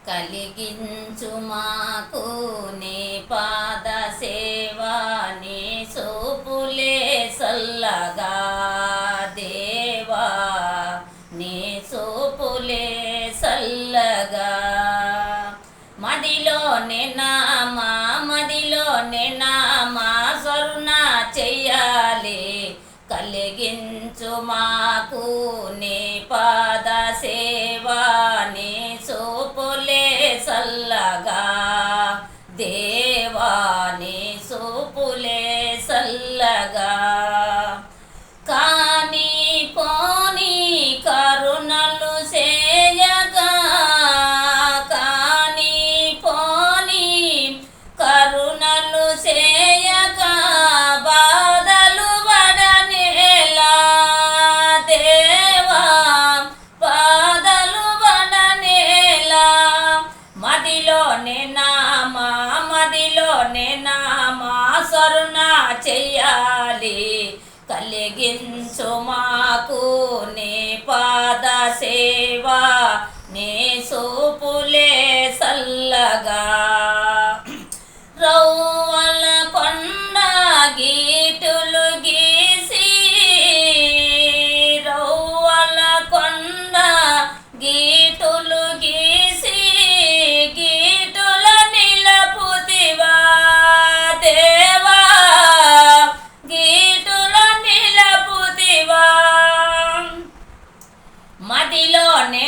కలిగించు మాకు నీ పాద సేవా నీ సోపులే సల్లగా దేవా నీ సోపులే సల్లగా మదిలోనే నామా స్వర్ణ చెయ్యాలి కలిగించు మాకు నీ పాద సేవా నీ సోపులే సల్లగా దేవా నీ సోపులే సల్లగా కాని పోని కరుణలు చేయగా కాని పోని కరుణలు చేయగా బాధలు వడనేలా దేవా బాధలు వడనేలా మదిలోనే నామా స్వర్ణ చెయ్యాలి కలిగించు మాకు నీ పాద సేవా నీ సోపులే సల్లగా రౌవల కొండ గీటులు గీసి రౌవల కొండ గీటులు గీసి గీటుల నిలపుతివా దేవా గీటుల నిలపుతివా మదిలోనే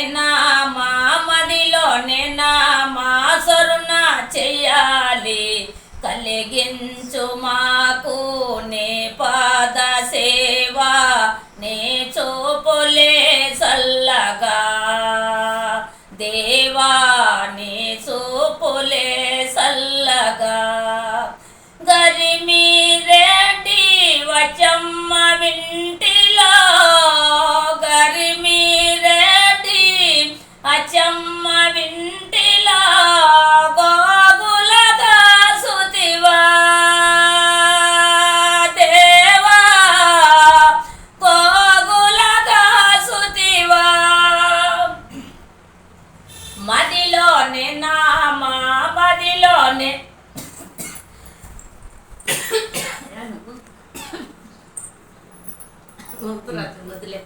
నామా స్వర్ణ చెయ్యాలి కలిగించు మాకు నీ పాద సేవా నీ చూపులే సల్లగా దేవా నీ చూపులే సల్లగా గరిమి రెడ్డి వచమ్మ వింటిలో గరిమి రెడ్డి అచమ్మ వింటిలో గోగులగా సుతివా దేవా గోగులగా సుతివా మదిలోనే వదిలే